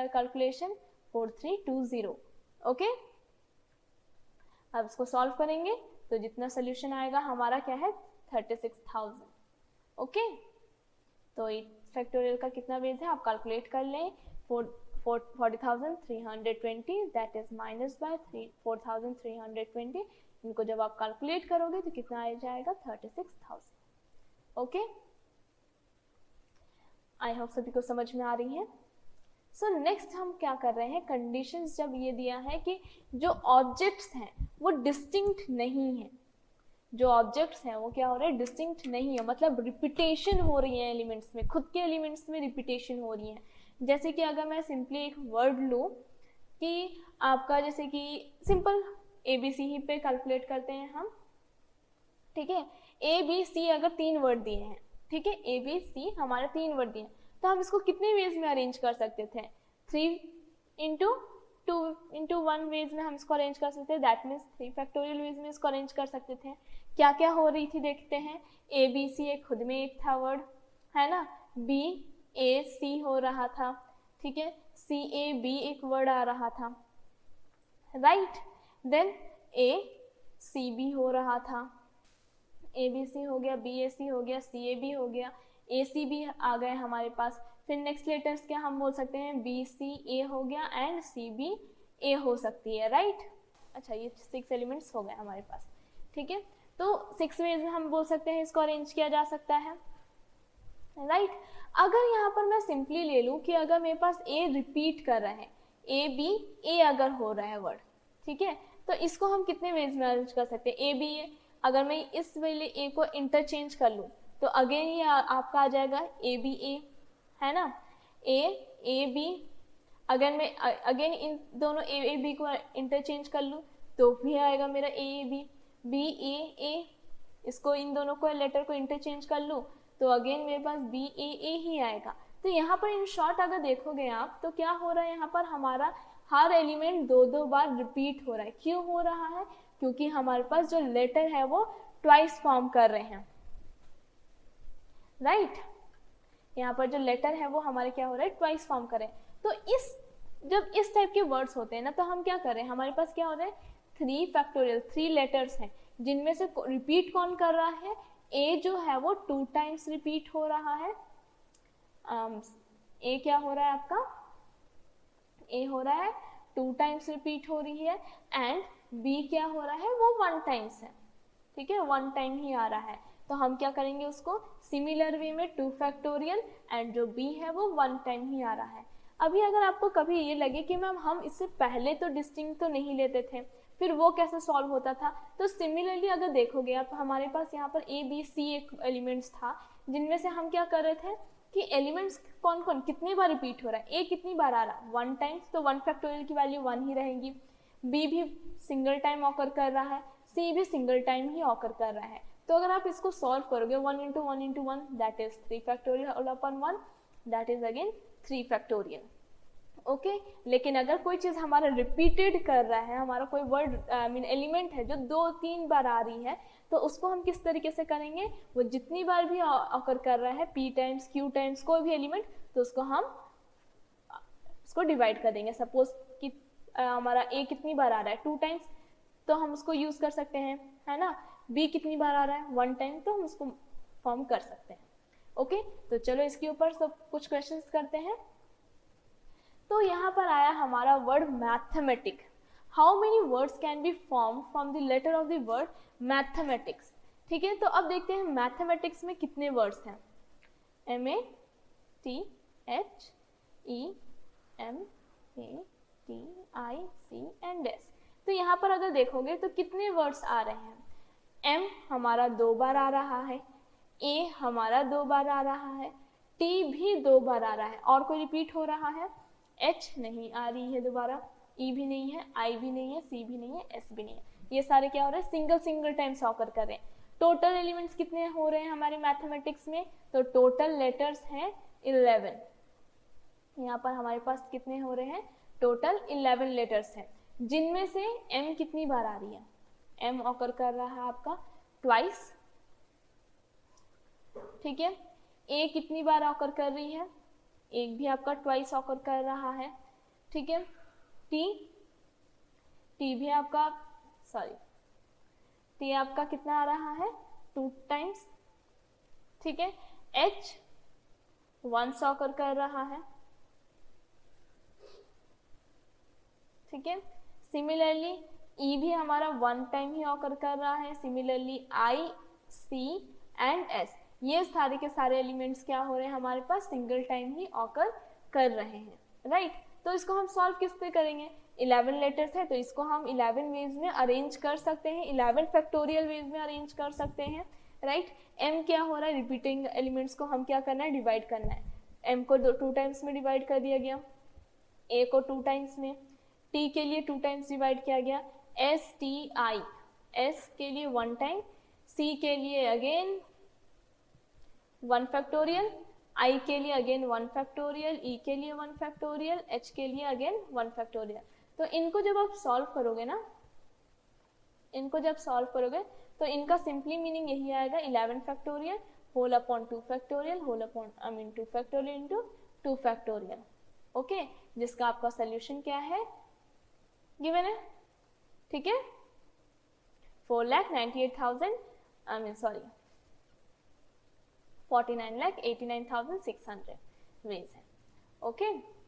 कैलकुलेशन 4320, ओके। अब इसको सॉल्व करेंगे तो जितना सोल्यूशन आएगा हमारा क्या है 36,000, ओके। तो 8 फैक्टोरियल का कितना बेस है आप कैलकुलेट कर लें, 40,320 दैट इज माइनस बाय 4,320, इनको जब आप कैलकुलेट करोगे तो कितना आ जाएगा 36,000, ओके। आई होप सभी को समझ में आ रही है। सो नेक्स्ट हम क्या कर रहे हैं, कंडीशंस जब ये दिया है कि जो ऑब्जेक्ट्स हैं वो डिस्टिंक्ट नहीं है, जो ऑब्जेक्ट्स हैं वो क्या हो रहे हैं, डिस्टिंक्ट नहीं है, मतलब रिपीटेशन हो रही है एलिमेंट्स में, खुद के एलिमेंट्स में रिपीटेशन हो रही है। जैसे कि अगर मैं सिंपली एक वर्ड लूँ कि आपका, जैसे कि सिंपल ABC ही पे कैलकुलेट करते हैं हम, ठीक है। ABC अगर 3 वर्ड दिए हैं, ठीक है, ABC हमारे 3 वर्ड दिए हैं, तो हम इसको कितने वेज में अरेंज कर सकते थे, 3 इंटू 1 वेज में हम इसको अरेंज कर सकते थे, दैट मीन्स 3 फैक्टोरियल वेज में इसको अरेंज कर सकते थे। क्या क्या हो रही थी देखते हैं, ABC एक खुद में एक था वर्ड, है ना, BAC हो रहा था, ठीक है, CAB एक वर्ड आ रहा था, राइट, देन ACB हो रहा था, ABC हो गया, BAC हो गया, CAB हो गया, ACB आ गए हमारे पास। फिर नेक्स्ट लेटर्स क्या हम बोल सकते हैं, BCA हो गया एंड CBA हो सकती है, राइट। अच्छा, ये 6 एलिमेंट्स हो गए हमारे पास, ठीक है। तो 6 वेज हम बोल सकते हैं इसको अरेंज किया जा सकता है, राइट। अगर यहाँ पर मैं सिंपली ले लूँ कि अगर मेरे पास A रिपीट कर रहा है, ABA अगर हो रहा है वर्ड, ठीक है, तो इसको हम कितने वेज में अरेंज कर सकते हैं, ABA। अगर मैं इस वाले A को इंटरचेंज कर लूँ तो अगेन ये आपका आ जाएगा ABA, है ना, AB। अगर मैं अगेन इन दोनों AAB को इंटरचेंज कर लूँ तो भी आएगा मेरा AAB, BAA, इसको इन दोनों को लेटर को इंटरचेंज कर लूँ तो अगेन मेरे पास BAA ही आएगा। तो यहाँ पर इन शॉर्ट अगर देखोगे आप तो क्या हो रहा है, यहाँ पर हमारा हर एलिमेंट 2-2 बार रिपीट हो रहा है। क्यों हो रहा है, क्योंकि हमारे पास जो लेटर है वो ट्वाइस फॉर्म कर रहे हैं, राइट। यहाँ पर जो लेटर है वो हमारे क्या हो रहा है, ट्वाइस फॉर्म कर रहे हैं। तो जब इस टाइप के वर्ड्स होते हैं ना तो हम क्या कर रहे हैं, हमारे पास क्या हो रहा है 3 फैक्टोरियल 3 लेटर्स हैं, जिनमें से रिपीट कौन कर रहा है, A जो है वो 2 टाइम्स रिपीट हो रहा है। A क्या हो रहा है आपका, A हो रहा है 2 टाइम्स रिपीट हो रही है एंड B क्या हो रहा है वो 1 टाइम्स है, ठीक है, 1 टाइम ही आ रहा है। तो हम क्या करेंगे उसको सिमिलर वे में 2 फैक्टोरियल एंड जो B है वो 1 टाइम ही आ रहा है। अभी अगर आपको कभी ये लगे कि मैम हम इससे पहले तो डिस्टिंक्ट तो नहीं लेते थे, फिर वो कैसे सॉल्व होता था, तो सिमिलरली अगर देखोगे आप हमारे पास यहाँ पर ABC एक एलिमेंट्स था, जिनमें से हम क्या कर रहे थे कि एलिमेंट्स कौन कौन कितनी बार रिपीट हो रहा है, A कितनी बार आ रहा है 1 टाइम्स, तो 1 फैक्टोरियल की वैल्यू 1 ही रहेगी, B भी सिंगल टाइम ऑकर कर रहा है, C भी सिंगल टाइम ही ऑकर कर रहा है। तो अगर आप इसको सॉल्व करोगे 1 into 1 into 1 that is 3 factorial upon 1 that is again 3 factorial, okay. लेकिन अगर कोई चीज़ हमारा रिपीटेड कर रहा है, हमारा कोई वर्ड एलिमेंट है जो 2-3 बार आ रही है, तो उसको हम किस तरीके से करेंगे, वो जितनी बार भी ऑकर कर रहा है P टाइम्स Q टाइम्स कोई भी एलिमेंट, तो उसको हम उसको डिवाइड कर देंगे। सपोज कि हमारा A कितनी बार आ रहा है 2 टाइम्स, तो हम उसको यूज़ कर सकते हैं, है ना। B कितनी बार आ रहा है 1 टाइम, तो हम उसको फॉर्म कर सकते हैं, ओके। तो चलो इसके ऊपर सब कुछ क्वेश्चंस करते हैं। तो यहाँ पर आया हमारा word mathematic. How many words can be form from the letter of the word mathematics, ठीक है। तो अब देखते हैं मैथमेटिक्स में कितने वर्ड्स हैं, MA THEMATIC तो यहाँ पर अगर देखोगे तो कितने वर्ड्स आ रहे हैं? M हमारा 2 बार आ रहा है, A हमारा 2 बार आ रहा है, T भी 2 बार आ रहा है, और कोई रिपीट हो रहा है? H नहीं आ रही है दोबारा, E भी नहीं है, I भी नहीं है, C भी नहीं है, S भी नहीं है। ये सारे क्या हो रहे हैं? सिंगल टाइम्स ऑकर कर रहे हैं। टोटल एलिमेंट्स कितने हो रहे हैं हमारे मैथमेटिक्स में? तो टोटल लेटर्स हैं 11। यहाँ पर हमारे पास कितने हो रहे हैं? टोटल 11 लेटर्स हैं, जिनमें से M कितनी बार आ रही है? M ऑकर कर रहा है आपका ट्वाइस, ठीक है। A कितनी बार ऑकर कर रही है? एक भी आपका ट्वाइस ऑकर कर रहा है, ठीक है। T भी आपका T आपका कितना आ रहा है? 2 टाइम्स, ठीक है। H वंस ऑकर कर रहा है, ठीक है। सिमिलरली E भी हमारा 1 टाइम ही ऑकर कर रहा है। Similarly I, C and S, ये सारे के सारे एलिमेंट्स क्या हो रहे हैं हमारे पास? सिंगल टाइम ही ऑकर कर रहे हैं, राइट। तो इसको हम सॉल्व किस पे करेंगे? 11 लेटर्स है तो इसको हम 11 वेज में अरेंज कर सकते हैं, 11 फैक्टोरियल वेज में अरेंज कर सकते हैं, राइट। M क्या हो रहा है? रिपीटिंग एलिमेंट्स को हम क्या करना है? डिवाइड करना है। M को 2 टाइम्स में डिवाइड कर दिया गया, A को 2 टाइम्स में, T के लिए 2 टाइम्स डिवाइड किया गया, STI, S के लिए 1 टाइम, C के लिए अगेन 1 फैक्टोरियल, I के लिए अगेन 1 फैक्टोरियल, E के लिए 1 फैक्टोरियल, H के लिए अगेन 1 फैक्टोरियल। तो इनको जब आप सॉल्व करोगे ना, तो इनका सिंपली मीनिंग यही आएगा 11 factorial whole upon 2 factorial whole upon 2 factorial into 2 factorial, okay. जिसका आपका सोल्यूशन क्या है? गिवन है, ठीक है। 49,89,600 वेज है, ओके।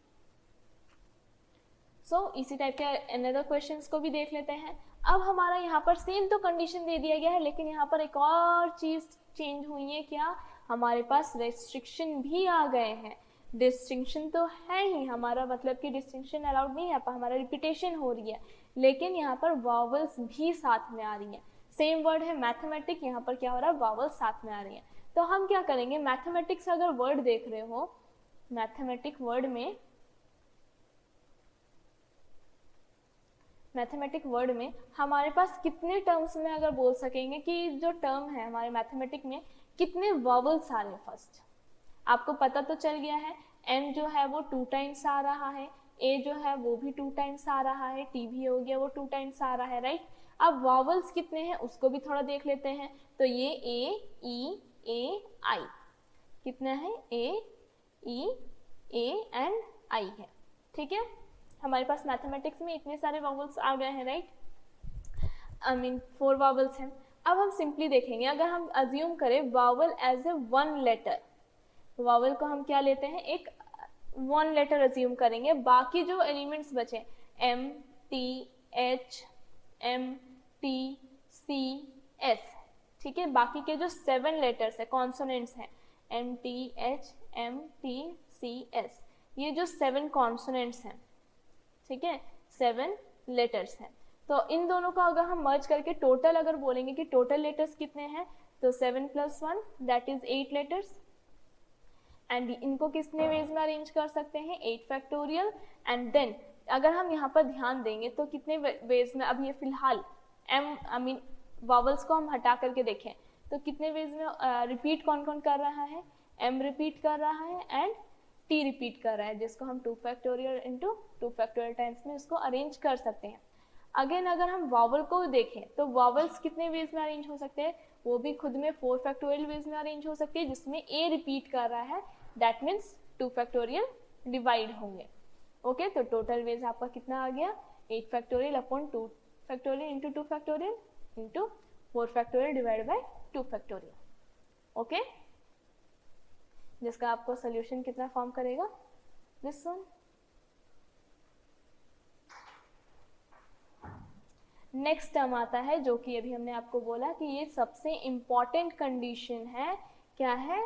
सो इसी टाइप के अनदर क्वेश्चंस को भी देख लेते हैं। अब हमारा यहाँ पर सेम तो कंडीशन दे दिया गया है, लेकिन यहाँ पर एक और चीज चेंज हुई है। क्या? हमारे पास रेस्ट्रिक्शन भी आ गए हैं। डिस्टिंक्शन तो है ही, हमारा मतलब कि डिस्टिंक्शन अलाउड नहीं है, पर हमारा रिपीटेशन हो रही है, लेकिन यहाँ पर वॉवल्स भी साथ में आ रही है। सेम वर्ड है मैथमेटिक, यहाँ पर क्या हो रहा है? वॉवल्स साथ में आ रही है। तो हम क्या करेंगे? मैथमेटिक्स अगर वर्ड देख रहे हो, मैथमेटिक वर्ड में हमारे पास कितने टर्म्स में अगर बोल सकेंगे कि जो टर्म है हमारे मैथमेटिक में कितने वॉवल्स आ रहे हैं? फर्स्ट आपको पता तो चल गया है, M जो है वो 2 टाइम्स आ रहा है, A जो है वो भी 2 टाइम्स आ रहा है, T भी हो गया वो 2 टाइम्स आ रहा है, राइट। अब वॉवल्स कितने हैं उसको भी थोड़ा देख लेते हैं। तो ये A, E, A, I कितना है? A, E, A and I है, ठीक है। हमारे पास मैथमेटिक्स में इतने सारे वॉवल्स आ गए हैं, राइट। 4 वॉवल्स हैं। अब हम सिंपली देखेंगे, अगर हम अज्यूम करें vowel as a 1 letter, vowel को हम क्या लेते हैं? एक 1 लेटर अज्यूम करेंगे। बाकी जो एलिमेंट्स बचे M, T, H, M, T, C, S, ठीक है। बाकी के जो 7 लेटर्स है, कॉन्सोनेंट्स हैं, M, T, H, M, T, C, S, ये जो 7 कॉन्सोनेंट्स हैं, ठीक है, 7 लेटर्स हैं। तो इन दोनों का अगर हम मर्ज करके टोटल अगर बोलेंगे कि टोटल लेटर्स कितने हैं, तो 7 + 1 दैट इज 8 लेटर्स। एंड इनको किसने वेज में अरेंज कर सकते हैं? 8 फैक्टोरियल। एंड देन अगर हम यहाँ पर ध्यान देंगे तो कितने वेज में, अब ये फिलहाल वॉवल्स को हम हटा करके देखें तो कितने वेज में रिपीट कौन कौन कर रहा है? M रिपीट कर रहा है एंड T रिपीट कर रहा है, जिसको हम 2 फैक्टोरियल इंटू 2 फैक्टोरियल टाइम्स में इसको अरेंज कर सकते हैं। अगेन अगर हम वॉवल को देखें तो वॉवल्स कितने वेज में अरेंज हो सकते हैं? वो भी खुद में 4 फैक्टोरियल वेज में अरेंज हो सकते हैं, जिसमें A रिपीट कर रहा है, दैट मीन्स 2 फैक्टोरियल डिवाइड होंगे, ओके। तो टोटल वेज आपका कितना आ गया? 8 factorial upon 2 factorial into 2 factorial into 4 factorial divide by 2 factorial, okay. जिसका आपको सोल्यूशन कितना फॉर्म करेगा? This one. नेक्स्ट टर्म आता है जो कि अभी हमने आपको बोला कि ये सबसे इंपॉर्टेंट कंडीशन है। क्या है?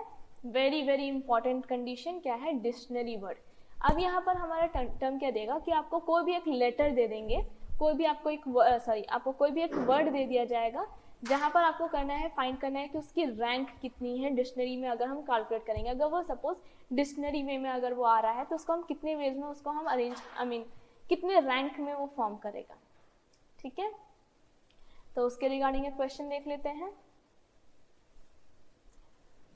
वेरी वेरी इंपॉर्टेंट कंडीशन क्या है, डिक्शनरी वर्ड। अब यहाँ पर हमारा टर्म क्या देगा कि आपको कोई भी एक लेटर दे देंगे, कोई भी आपको आपको कोई भी एक वर्ड दे दिया जाएगा जहाँ पर आपको करना है, फाइंड करना है कि उसकी रैंक कितनी है डिक्शनरी में। अगर हम कैलकुलेट करेंगे, अगर वो सपोज डिक्शनरी वे में अगर वो आ रहा है तो उसको हम कितने वेज में उसको हम अरेंज कितने रैंक में वो फॉर्म करेगा। ठीक है, तो उसके रिगार्डिंग एक क्वेश्चन देख लेते हैं।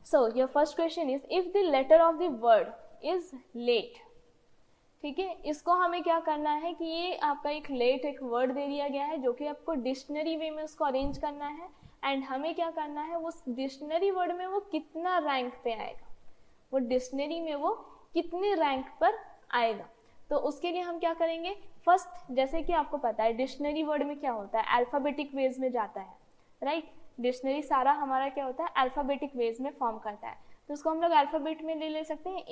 So your first question is if the letter of the word is late. ठीक है, इसको हमें क्या करना है कि ये आपका एक लेट एक वर्ड दे दिया गया है जो कि आपको डिक्शनरी वे में उसको अरेंज करना है, एंड हमें क्या करना है, वो डिक्शनरी वर्ड में वो कितना रैंक पे आएगा, वो डिक्शनरी में वो कितने रैंक पर आएगा। तो उसके लिए हम क्या करेंगे, फर्स्ट जैसे कि आपको पता है डिक्शनरी वर्ड में क्या होता है, अल्फाबेटिक वेज में जाता है, राइट। डिक्शनरी सारा हमारा क्या होता है, अल्फाबेटिक वेज में फॉर्म करता है। तो उसको हम लोग अल्फाबेट में ले सकते हैं,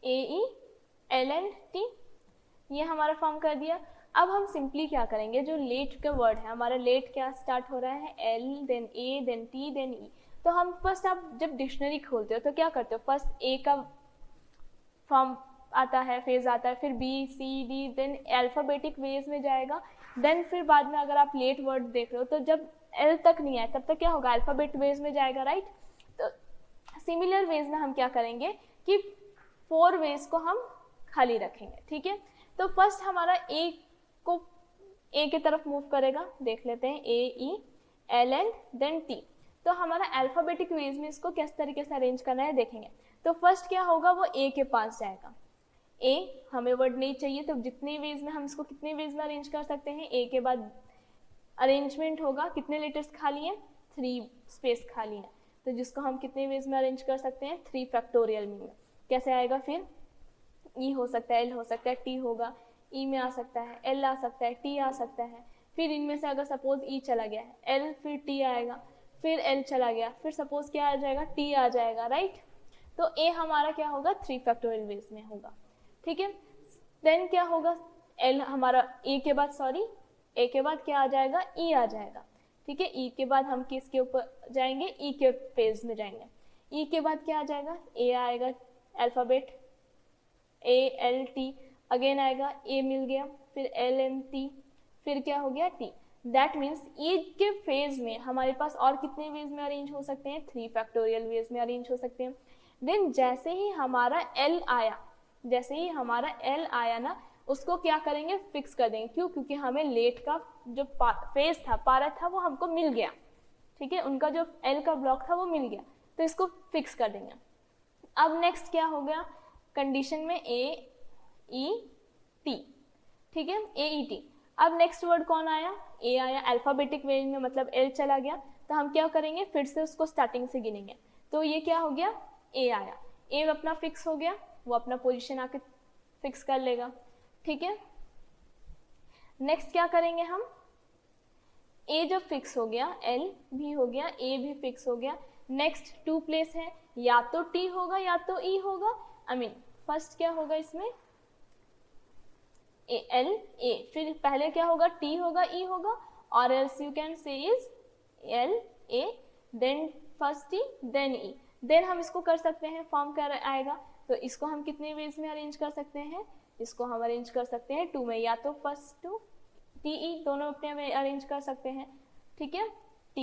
AE LNT, ये हमारा फॉर्म कर दिया। अब हम सिंपली क्या करेंगे, जो लेट का वर्ड है हमारा, लेट क्या स्टार्ट हो रहा है, L then A then T then E। तो हम फर्स्ट, आप जब डिक्शनरी खोलते हो तो क्या करते हो, फर्स्ट A का फॉर्म आता है, फेज आता है, फिर B C D then alphabetic ways में जाएगा, देन फिर बाद में अगर आप लेट वर्ड देख रहे हो तो जब L तक नहीं आए तब तक क्या होगा, अल्फाबेट वेज में जाएगा, राइट। तो सिमिलर वेज में हम क्या करेंगे कि 4 वेज को हम खाली रखेंगे। ठीक है, तो फर्स्ट हमारा A को A की तरफ मूव करेगा, देख लेते हैं AE LN देन T। तो हमारा अल्फाबेटिक वेज में इसको किस तरीके से अरेंज करना है देखेंगे। तो फर्स्ट क्या होगा, वो A के पास जाएगा, A हमें वर्ड नहीं चाहिए, तो जितने वेज में हम इसको कितने वेज में अरेंज कर सकते हैं, A के बाद अरेंजमेंट होगा, कितने लेटर्स खाली हैं, 3 स्पेस खाली हैं, तो जिसको हम कितने वेज में अरेंज कर सकते हैं, 3 फैक्टोरियल में। कैसे आएगा, फिर E हो सकता है, L हो सकता है, T होगा, E में आ सकता है, L आ सकता है, T आ सकता है, फिर इनमें से अगर सपोज E चला गया है, L फिर T आएगा, फिर L चला गया, फिर सपोज क्या आ जाएगा, T आ जाएगा, राइट। तो A हमारा क्या होगा, 3 फैक्टोरियल वेज में होगा। ठीक है, देन क्या होगा, L हमारा A के बाद A के बाद क्या आ जाएगा, E आ जाएगा। ठीक है, E के बाद हम किसके ऊपर जाएंगे, E के पेज में जाएंगे। E के बाद क्या आ जाएगा, A आएगा, अल्फाबेट ALT, अगेन आएगा, A मिल गया, फिर LNT, फिर क्या हो गया, T। दैट मीन्स E के फेज में हमारे पास और कितने वेज में अरेंज हो सकते हैं, 3 फैक्टोरियल वेज में अरेंज हो सकते हैं। देन जैसे ही हमारा L आया ना, उसको क्या करेंगे, फिक्स कर देंगे। क्यों, क्योंकि हमें लेट का जो फेज था, पारा था, वो हमको मिल गया। ठीक है, उनका जो L का ब्लॉक था वो मिल गया, तो इसको फिक्स कर देंगे। अब नेक्स्ट क्या हो गया, कंडीशन में AET। ठीक है, AET। अब नेक्स्ट वर्ड कौन आया, A आया, अल्फाबेटिक वेज में, मतलब L चला गया, तो हम क्या करेंगे, फिर से उसको स्टार्टिंग से गिनेंगे। तो ये क्या हो गया, A आया, A अपना फिक्स हो गया, वो अपना पोजीशन आके फिक्स कर लेगा। ठीक है, नेक्स्ट क्या करेंगे हम, A जब फिक्स हो गया, L भी हो गया, A भी फिक्स हो गया, नेक्स्ट 2 प्लेस है, या तो T होगा या तो E होगा। फर्स्ट क्या होगा इसमें, L A, फिर पहले क्या होगा, T होगा, E होगा, और else you can say is L A then first T then E। Then हम इसको कर सकते हैं, फॉर्म कर आएगा, तो इसको हम कितने वेज में अरेंज कर सकते हैं, इसको हम अरेंज कर सकते हैं 2 में, या तो फर्स्ट 2 T E दोनों अपने में अरेंज कर सकते हैं। ठीक है, T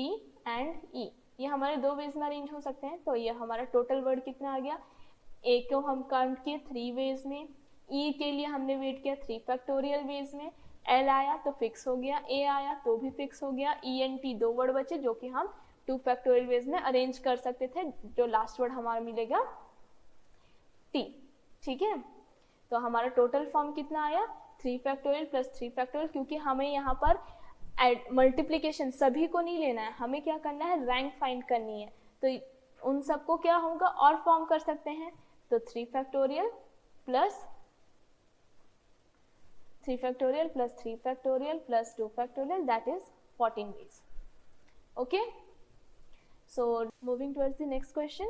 एंड E ये हमारे 2 वेज में अरेंज हो सकते हैं। तो ये हमारा टोटल वर्ड कितना आ गया, A को हम काउंट किए 3 वेज में, E के लिए हमने वेट किया 3 फैक्टोरियल वेज में, L आया तो फिक्स हो गया, A आया तो भी फिक्स हो गया, E एंड T 2 वर्ड बचे जो कि हम 2 फैक्टोरियल वेज में अरेंज कर सकते थे। जो लास्ट वर्ड हमारा मिलेगा T। ठीक है, तो हमारा टोटल फॉर्म कितना आया, 3 फैक्टोरियल प्लस 3 फैक्टोरियल, क्योंकि हमें यहाँ पर मल्टीप्लिकेशन सभी को नहीं लेना है, हमें क्या करना है, रैंक फाइंड करनी है। तो उन सबको क्या होगा, और फॉर्म कर सकते हैं, तो 3 factorial plus 3 factorial plus 3 factorial plus 2 factorial, that is 14 ways. Okay, so moving towards the next question.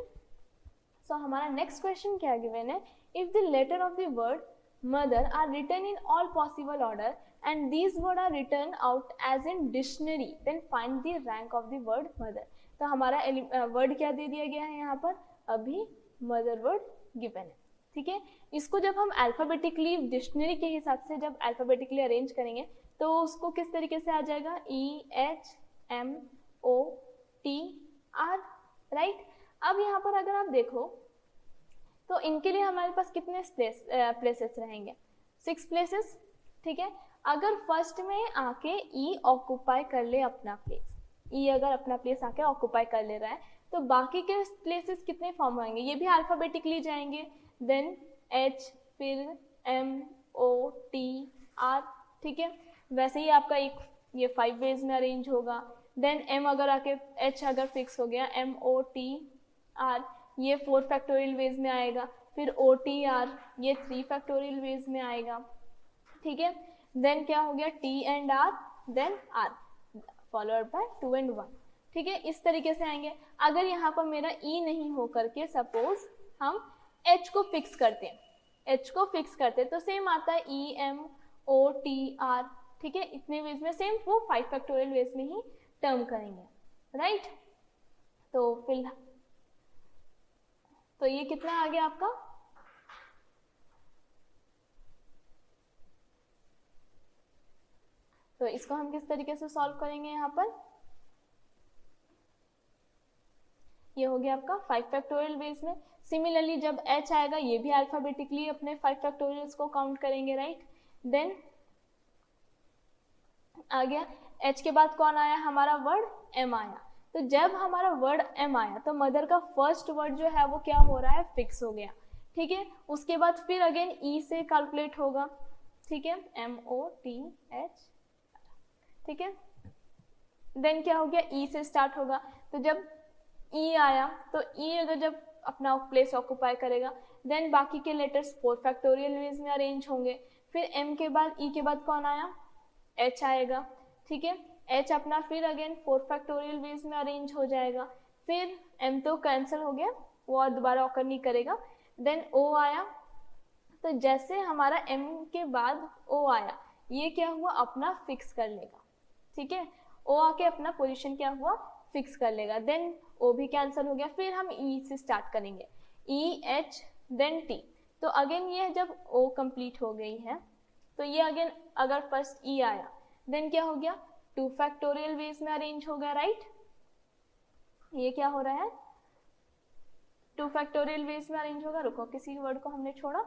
So हमारा नेक्स्ट क्वेश्चन क्या गिवन है, if the letter of the word mother are written in all possible order and these words are written out as in dictionary, then find the rank of the word mother. तो हमारा word क्या दे दिया गया है यहाँ पर, अभी mother word given है, ठीक है। इसको जब हम अल्फाबेटिकली डिक्शनरी के हिसाब से जब अल्फाबेटिकली अरेंज करेंगे तो उसको किस तरीके से आ जाएगा, EHMOTR, राइट। अब यहाँ पर अगर आप देखो तो इनके लिए हमारे पास कितने प्लेसेस रहेंगे, 6 प्लेसेस, ठीक है। अगर फर्स्ट में आके ई ऑक्यूपाई कर ले अपना प्लेस, ई अगर अपना प्लेस आके ऑक्यूपाई कर ले रहा है तो बाकी के प्लेसेस कितने फॉर्म होंगे, ये भी अल्फाबेटिकली जाएंगे, देन H फिर MOTR, ठीक है। वैसे ही आपका एक ये 5 वेज में अरेंज होगा, देन M अगर आके H अगर फिक्स हो गया MOTR, ये 4 फैक्टोरियल वेज में आएगा, फिर OTR ये 3 फैक्टोरियल वेज में आएगा, ठीक है। देन क्या हो गया T and R, then R followed by 2 and 1, ठीक है। इस तरीके से आएंगे। अगर यहाँ पर मेरा E नहीं हो करके सपोज हम H को फिक्स करते हैं, H को फिक्स करते तो सेम आता है EMOTR, ठीक है। इतने वेज में सेम वो 5 फैक्टोरियल वेज में ही टर्म करेंगे, राइट। तो फिलहाल तो ये कितना आ गया आपका, तो इसको हम किस तरीके से सॉल्व करेंगे, यहाँ पर ये हो गया आपका 5 फैक्टोरियल बेस में। सिमिलरली जब H आएगा ये भी अल्फाबेटिकली अपने 5 फैक्टोरियल्स को काउंट करेंगे, राइट। देन आ गया H के बाद कौन आया, हमारा वर्ड M आया। तो जब हमारा वर्ड M आया तो मदर का फर्स्ट वर्ड जो है वो क्या हो रहा है, फिक्स हो गया, ठीक है। उसके बाद फिर अगेन E से कैलकुलेट होगा, ठीक है, MOTH, ठीक है। देन क्या हो गया, E से स्टार्ट होगा, तो जब E आया तो E अगर जब अपना प्लेस ऑक्यूपाई करेगा देन बाकी के लेटर्स 4 फैक्टोरियल वेज में अरेंज होंगे। फिर M के बाद E के बाद कौन आया, H आएगा, ठीक है। H अपना फिर अगेन 4 फैक्टोरियल वेज में अरेंज हो जाएगा। फिर M तो कैंसिल हो गया, वो और दोबारा ऑकर नहीं करेगा। देन O आया, तो जैसे हमारा M के बाद O आया ये क्या हुआ, अपना फिक्स कर लेगा, ठीक है। O आके अपना पोजीशन क्या हुआ, फिक्स कर लेगा। देन O भी कैंसिल हो गया, फिर हम E से स्टार्ट करेंगे, EH देन T। तो अगेन ये जब O कंप्लीट हो गई है तो ये अगेन अगर फर्स्ट E आया देन क्या हो गया, 2 फैक्टोरियल वेज में अरेंज हो गया, राइट। ये क्या हो रहा है, 2 फैक्टोरियल वेज में अरेंज होगा। रुको, किसी वर्ड को हमने छोड़ा,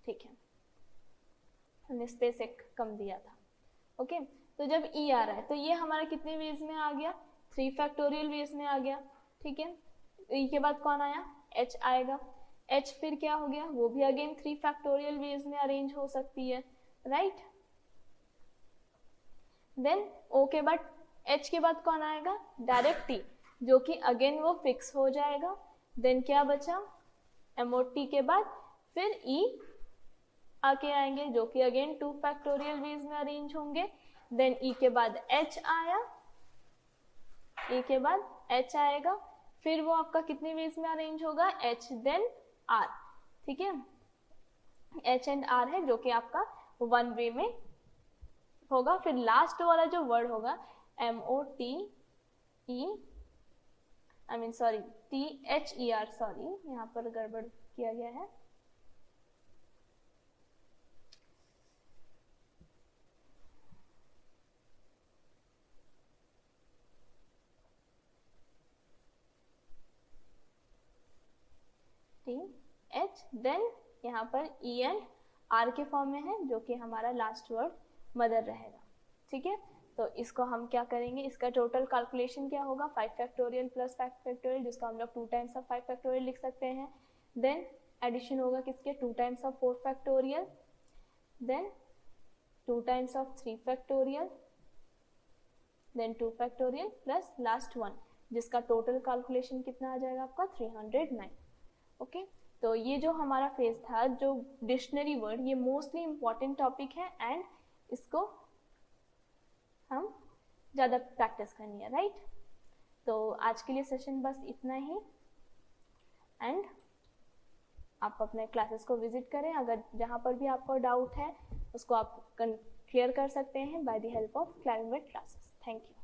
ठीक है, हमने स्पेस एक कम दिया था, ओके। तो जब E आ रहा है तो ये हमारा कितने वेज में आ गया, 3 फैक्टोरियल वेज में आ गया, ठीक है। E के बाद कौन आया, H आएगा। H फिर क्या हो गया, वो भी अगेन 3 फैक्टोरियल वेज में अरेंज हो सकती है, राइट। देन O के बाद H के बाद कौन आएगा, डायरेक्ट T, जो कि अगेन वो फिक्स हो जाएगा। देन क्या बचा, MOT के बाद फिर E आके आएंगे जो कि अगेन 2 फैक्टोरियल वेज में अरेंज होंगे। देन E के बाद H आया, E के बाद H आएगा, फिर वो आपका कितने वेज में अरेंज होगा, H देन R, ठीक है। H एंड R है जो कि आपका 1 वे में होगा। फिर लास्ट वाला जो वर्ड होगा THER, सॉरी यहाँ पर गड़बड़ किया गया है, TH देन यहाँ पर E एंड R के फॉर्म में है जो कि हमारा लास्ट वर्ड मदर रहेगा, ठीक है। तो इसको हम क्या करेंगे, इसका टोटल कैलकुलेशन क्या होगा, 5 फैक्टोरियल प्लस 5 फैक्टोरियल, जिसको हम लोग 2 टाइम्स ऑफ 5 फैक्टोरियल लिख सकते हैं। देन एडिशन होगा किसके, 2 times of 4 factorial, then 2 times of 3 factorial, then 2 factorial plus last 1, जिसका टोटल कैलकुलेशन कितना आ जाएगा आपका 309, ओके। तो ये जो हमारा फेज था, जो डिक्शनरी वर्ड, ये मोस्टली इम्पॉर्टेंट टॉपिक है एंड इसको हम ज़्यादा प्रैक्टिस करनी है, राइट। तो आज के लिए सेशन बस इतना ही, एंड आप अपने क्लासेस को विजिट करें। अगर जहाँ पर भी आपको डाउट है उसको आप क्लियर कर सकते हैं by the help of climate classes. Thank you.